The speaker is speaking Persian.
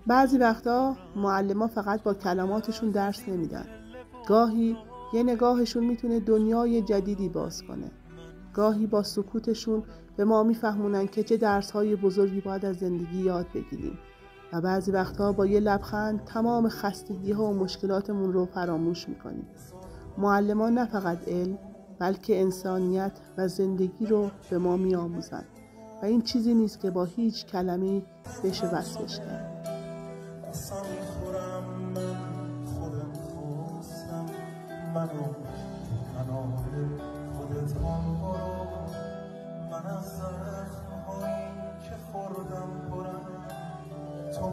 بعضی وقتا معلم‌ها فقط با کلماتشون درس نمیدن. گاهی یه نگاهشون میتونه دنیای جدیدی باز کنه. گاهی با سکوتشون به ما میفهمونن که چه درس‌های بزرگی باید از زندگی یاد بگیریم و بعضی وقتا با یه لبخند تمام خستگی‌ها و مشکلاتمون رو فراموش میکنیم. معلمان نه فقط علم بلکه انسانیت و زندگی رو به ما میآموزن و این چیزی نیست که با هیچ کلمه‌ای بشه وصفش کرد. من از زخم‌هایی که خوردم برم تو